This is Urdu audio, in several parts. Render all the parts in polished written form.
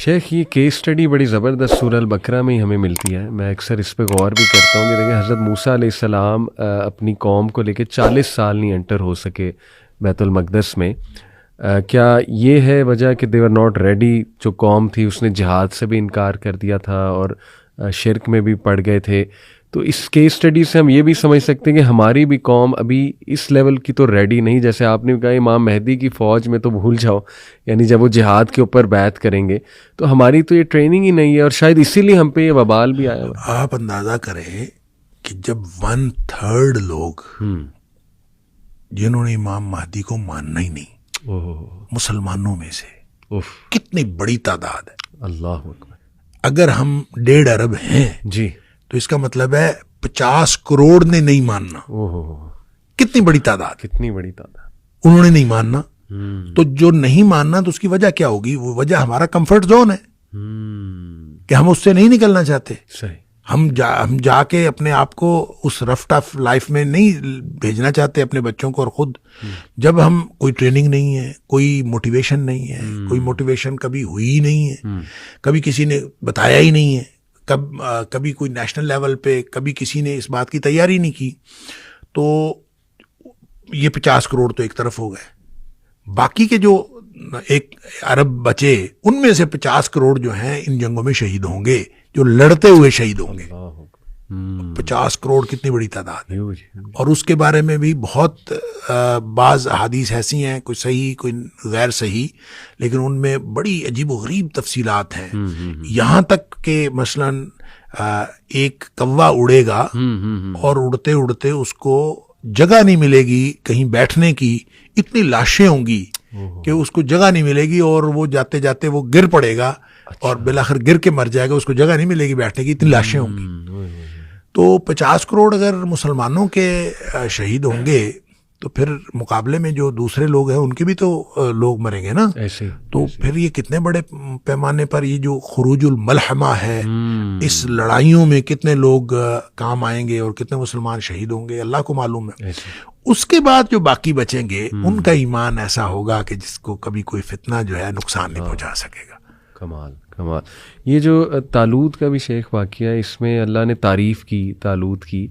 شیخ یہ کیس اسٹڈی بڑی زبردست سورہ البقرہ میں ہی ہمیں ملتی ہے. میں اکثر اس پہ غور بھی کرتا ہوں کہ دیکھیں حضرت موسیٰ علیہ السلام اپنی قوم کو لے کے 40 سال نہیں انٹر ہو سکے بیت المقدس میں. کیا یہ ہے وجہ کہ دے ور ناٹ ریڈی؟ جو قوم تھی اس نے جہاد سے بھی انکار کر دیا تھا اور شرک میں بھی پڑ گئے تھے. تو اس کیس اسٹڈی سے ہم یہ بھی سمجھ سکتے ہیں کہ ہماری بھی قوم ابھی اس لیول کی تو ریڈی نہیں. جیسے آپ نے کہا امام مہدی کی فوج میں تو بھول جاؤ، یعنی جب وہ جہاد کے اوپر بیعت کریں گے تو ہماری تو یہ ٹریننگ ہی نہیں ہے، اور شاید اسی لیے ہم پہ یہ وبال بھی آیا ہوا. آپ اندازہ کریں کہ جب 1/3 لوگ جنہوں نے امام مہدی کو ماننا ہی نہیں مسلمانوں میں سے، کتنی بڑی تعداد ہے. اللہ اکبر. اگر ہم 1.5 ارب ہیں جی تو اس کا مطلب ہے 50 کروڑ نے نہیں ماننا. کتنی بڑی تعداد، کتنی بڑی تعداد. انہوں نے نہیں ماننا. تو جو نہیں ماننا تو اس کی وجہ کیا ہوگی؟ وہ وجہ ہمارا کمفرٹ زون ہے کہ ہم اس سے نہیں نکلنا چاہتے. صحیح. ہم جا کے اپنے آپ کو اس رفٹ آف لائف میں نہیں بھیجنا چاہتے اپنے بچوں کو. اور خود جب ہم کوئی ٹریننگ نہیں ہے، کوئی موٹیویشن نہیں ہے، کوئی موٹیویشن کبھی ہوئی ہی نہیں ہے، کبھی کسی نے بتایا ہی نہیں ہے، کبھی کوئی نیشنل لیول پہ کبھی کسی نے اس بات کی تیاری نہیں کی، تو یہ 50 کروڑ تو ایک طرف ہو گئے. باقی کے جو 1 ارب بچے، ان میں سے 50 کروڑ جو ہیں ان جنگوں میں شہید ہوں گے، جو لڑتے ہوئے شہید ہوں گے. 50 کروڑ کتنی بڑی تعداد ہے. اور اس کے بارے میں بھی بہت بعض احادیث ایسی ہیں، کوئی صحیح کوئی غیر صحیح، لیکن ان میں بڑی عجیب و غریب تفصیلات ہیں. یہاں تک کہ مثلاً ایک کوا اڑے گا اور اڑتے اڑتے اس کو جگہ نہیں ملے گی کہیں بیٹھنے کی، اتنی لاشیں ہوں گی کہ اس کو جگہ نہیں ملے گی، اور وہ جاتے جاتے وہ گر پڑے گا اور بالآخر گر کے مر جائے گا، اس کو جگہ نہیں ملے گی بیٹھنے کی، اتنی لاشیں ہوں گی. تو 50 کروڑ اگر مسلمانوں کے شہید ہوں گے تو پھر مقابلے میں جو دوسرے لوگ ہیں ان کے بھی تو لوگ مریں گے نا. تو پھر یہ کتنے بڑے پیمانے پر یہ جو خروج الملحمہ ہے، اس لڑائیوں میں کتنے لوگ کام آئیں گے اور کتنے مسلمان شہید ہوں گے، اللہ کو معلوم ہے. اس کے بعد جو باقی بچیں گے ان کا ایمان ایسا ہوگا کہ جس کو کبھی کوئی فتنہ جو ہے نقصان نہیں پہنچا سکے گا. کمال کمال. یہ جو طالوت کا بھی شیخ واقعہ ہے، اس میں اللہ نے تعریف کی طالوت کی،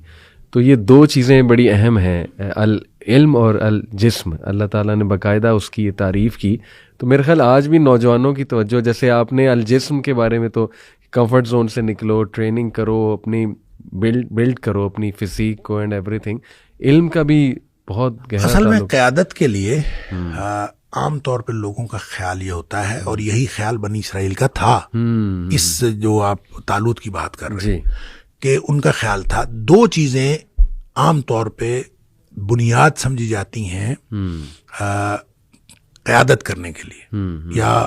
تو یہ 2 چیزیں بڑی اہم ہیں، العلم اور الجسم. اللہ تعالیٰ نے باقاعدہ اس کی یہ تعریف کی. تو میرے خیال آج بھی نوجوانوں کی توجہ، جیسے آپ نے الجسم کے بارے میں تو کمفرٹ زون سے نکلو، ٹریننگ کرو، اپنی بلڈ کرو اپنی فزیک کو اینڈ ایوری تھنگ. علم کا بھی بہت گہرا اصل میں قیادت کے لیے عام طور پہ لوگوں کا خیال یہ ہوتا ہے، اور یہی خیال بنی اسرائیل کا تھا. اس جو آپ طالوت کی بات کر رہے ہیں کہ ان کا خیال تھا 2 چیزیں عام طور پہ بنیاد سمجھی جاتی ہیں قیادت کرنے کے لیے، یا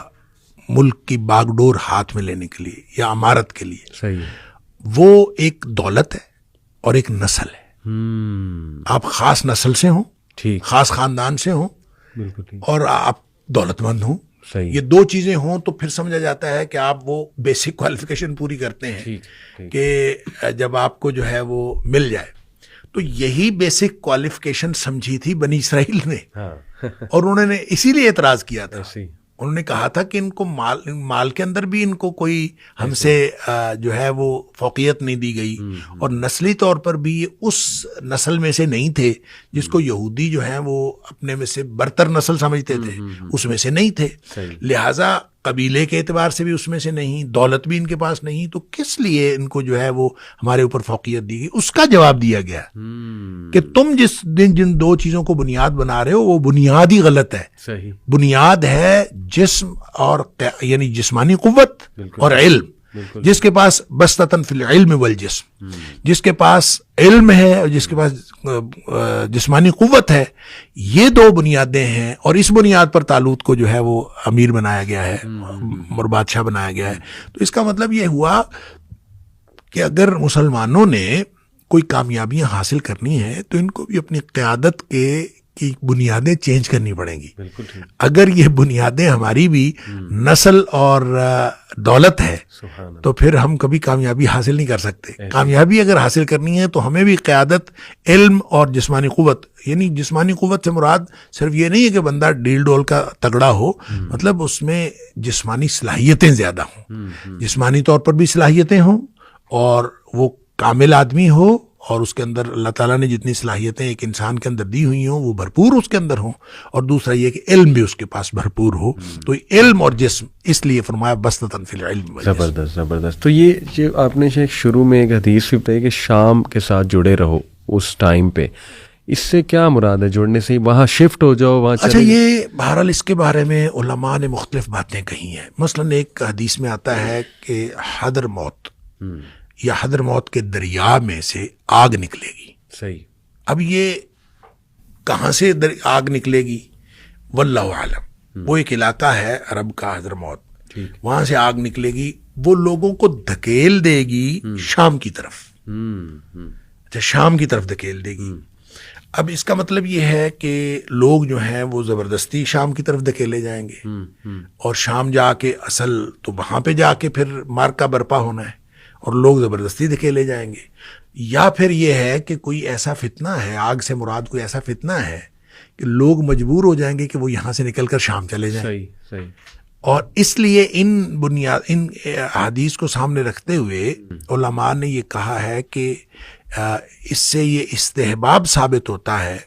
ملک کی باغ ڈور ہاتھ میں لینے کے لیے، یا امارت کے لیے. صحیح. وہ ایک دولت ہے اور ایک نسل ہے. آپ خاص نسل سے ہوں، خاص خاندان سے ہوں، اور آپ دولت مند ہوں. یہ 2 چیزیں ہوں تو پھر سمجھا جاتا ہے کہ آپ وہ بیسک کوالیفیکیشن پوری کرتے ہیں کہ جب آپ کو جو ہے وہ مل جائے. تو یہی بیسک کوالیفیکیشن سمجھی تھی بنی اسرائیل نے، اور انہوں نے اسی لیے اعتراض کیا تھا. انہوں نے کہا تھا کہ ان کو مال کے اندر بھی ان کو کوئی ہم سے جو ہے وہ فوقیت نہیں دی گئی، اور نسلی طور پر بھی یہ اس نسل میں سے نہیں تھے جس کو یہودی جو ہیں وہ اپنے میں سے برتر نسل سمجھتے تھے، اس میں سے نہیں تھے. لہٰذا قبیلے کے اعتبار سے بھی اس میں سے نہیں، دولت بھی ان کے پاس نہیں، تو کس لیے ان کو جو ہے وہ ہمارے اوپر فوقیت دی گئی. اس کا جواب دیا گیا کہ تم جن 2 چیزوں کو بنیاد بنا رہے ہو وہ بنیاد ہی غلط ہے. صحیح. بنیاد ہے جسم اور یعنی جسمانی قوت اور علم. جس کے پاس بسطتاً فی العلم والجسم، جس کے پاس علم ہے اور جس کے پاس جسمانی قوت ہے، یہ 2 بنیادیں ہیں. اور اس بنیاد پر طالوت کو جو ہے وہ امیر بنایا گیا ہے اور بادشاہ بنایا گیا ہے. تو اس کا مطلب یہ ہوا کہ اگر مسلمانوں نے کوئی کامیابیاں حاصل کرنی ہے تو ان کو بھی اپنی قیادت کی بنیادیں چینج کرنی پڑیں گی. اگر یہ بنیادیں ہماری بھی نسل اور دولت ہے تو پھر ہم کبھی کامیابی حاصل نہیں کر سکتے. کامیابی اگر حاصل کرنی ہے تو ہمیں بھی قیادت، علم اور جسمانی قوت یعنی جسمانی قوت سے مراد صرف یہ نہیں ہے کہ بندہ ڈیل ڈول کا تگڑا ہو، مطلب اس میں جسمانی صلاحیتیں زیادہ ہوں، جسمانی طور پر بھی صلاحیتیں ہوں، اور وہ کامل آدمی ہو، اور اس کے اندر اللہ تعالیٰ نے جتنی صلاحیتیں ایک انسان کے اندر دی ہوئی ہوں وہ بھرپور اس کے اندر ہوں، اور دوسرا یہ کہ علم بھی اس کے پاس بھرپور ہو. تو علم اور جسم، اس لیے فرمایا بسطۃ فی العلم. زبردست زبردست. تو یہ جو آپ نے شروع میں ایک حدیث بھی بتائی کہ شام کے ساتھ جڑے رہو اس ٹائم پہ، اس سے کیا مراد ہے جڑنے سے؟ وہاں شفٹ ہو جاؤ وہاں. اچھا، یہ بہرحال اس کے بارے میں علماء نے مختلف باتیں کہی ہیں. مثلا ایک حدیث میں آتا ہے کہ حضر موت یا حضر موت کے دریا میں سے آگ نکلے گی. صحیح. اب یہ کہاں سے آگ نکلے گی واللہ عالم. وہ ایک علاقہ ہے عرب کا حضر موت، وہاں سے آگ نکلے گی، وہ لوگوں کو دھکیل دے گی شام کی طرف. اچھا، شام کی طرف دھکیل دے گی. اب اس کا مطلب یہ ہے کہ لوگ جو ہیں وہ زبردستی شام کی طرف دھکیلے جائیں گے، اور شام جا کے اصل تو وہاں پہ جا کے پھر مارکا برپا ہونا ہے، اور لوگ زبردستی دھکیلے جائیں گے. یا پھر یہ ہے کہ کوئی ایسا فتنہ ہے، آگ سے مراد کوئی ایسا فتنہ ہے کہ لوگ مجبور ہو جائیں گے کہ وہ یہاں سے نکل کر شام چلے جائیں. صحیح صحیح. اور اس لیے ان حدیث کو سامنے رکھتے ہوئے علماء نے یہ کہا ہے کہ اس سے یہ استحباب ثابت ہوتا ہے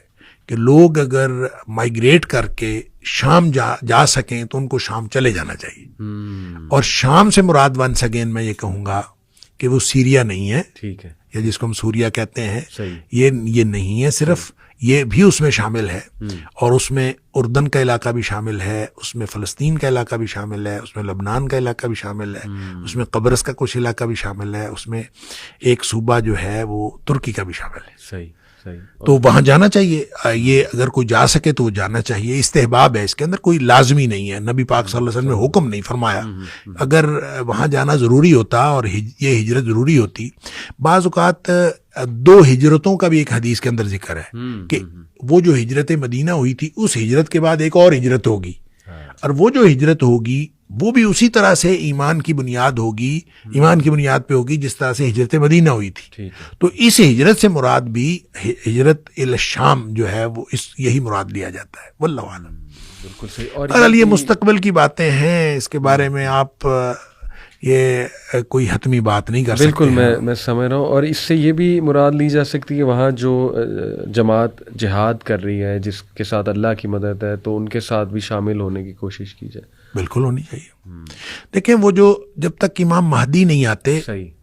کہ لوگ اگر مائیگریٹ کر کے شام جا سکیں تو ان کو شام چلے جانا چاہیے. اور شام سے مراد ونس اگین میں یہ کہوں گا کہ وہ سیریا نہیں ہے، ٹھیک ہے، یا جس کو ہم سوریا کہتے ہیں، صحیح. یہ نہیں ہے، صرف یہ بھی اس میں شامل ہے، اور اس میں اردن کا علاقہ بھی شامل ہے، اس میں فلسطین کا علاقہ بھی شامل ہے، اس میں لبنان کا علاقہ بھی شامل ہے، اس میں قبرص کا کچھ علاقہ بھی شامل ہے، اس میں ایک صوبہ جو ہے وہ ترکی کا بھی شامل ہے. صحیح صحیح. تو وہاں جانا چاہیے. یہ اگر کوئی جا سکے تو وہ جانا چاہیے. استحباب ہے، اس کے اندر کوئی لازمی نہیں ہے. نبی پاک صلی اللہ علیہ وسلم نے حکم نہیں فرمایا. اگر وہاں جانا ضروری ہوتا اور یہ ہجرت ضروری ہوتی، بعض اوقات 2 ہجرتوں کا بھی ایک حدیث کے اندر ذکر ہے کہ وہ جو ہجرت مدینہ ہوئی تھی اس ہجرت کے بعد ایک اور ہجرت ہوگی، اور وہ جو ہجرت ہوگی وہ بھی اسی طرح سے ایمان کی بنیاد ہوگی، ایمان کی بنیاد پہ ہوگی جس طرح سے ہجرت مدینہ ہوئی تھی. تو اس ہجرت سے مراد بھی ہجرت الی الشام جو ہے وہ یہی مراد لیا جاتا ہے. واللہ عالم. بالکل صحیح. اور یہ مستقبل کی باتیں ہیں، اس کے بارے میں آپ یہ کوئی حتمی بات نہیں کر سکتے. بالکل میں سمجھ رہا ہوں. اور اس سے یہ بھی مراد لی جا سکتی ہے وہاں جو جماعت جہاد کر رہی ہے جس کے ساتھ اللہ کی مدد ہے، تو ان کے ساتھ بھی شامل ہونے کی کوشش کی جائے. بالکل ہونی چاہیے. دیکھیں، وہ جو جب تک امام مہدی نہیں آتے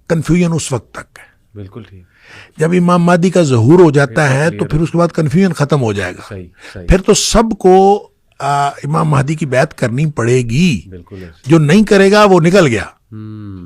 کنفیوژن اس وقت تک ہے. بالکل ٹھیک. جب امام مہدی کا ظہور ہو جاتا ہے تو پھر اس کے بعد کنفیوژن ختم ہو جائے گا. پھر تو سب کو امام مہدی کی بیعت کرنی پڑے گی. جو نہیں کرے گا وہ نکل گیا.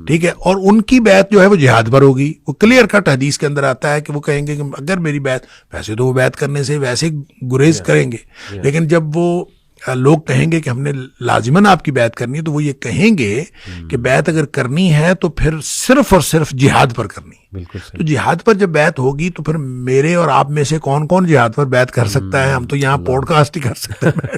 ٹھیک ہے. اور ان کی بیعت جو ہے وہ جہاد پر ہوگی. وہ کلیئر کٹ حدیث کے اندر آتا ہے کہ وہ کہیں گے کہ اگر میری بیعت، ویسے تو وہ بیعت کرنے سے ویسے گریز کریں گے، لیکن جب وہ لوگ کہیں گے کہ ہم نے لازماً آپ کی بیعت کرنی ہے، تو وہ یہ کہیں گے کہ بیعت اگر کرنی ہے تو پھر صرف اور صرف جہاد پر کرنی ہے. تو جہاد پر جب بیعت ہوگی تو پھر میرے اور آپ میں سے کون کون جہاد پر بیعت کر سکتا ہے؟ ہم تو یہاں پوڈ کاسٹ ہی کر سکتے ہیں.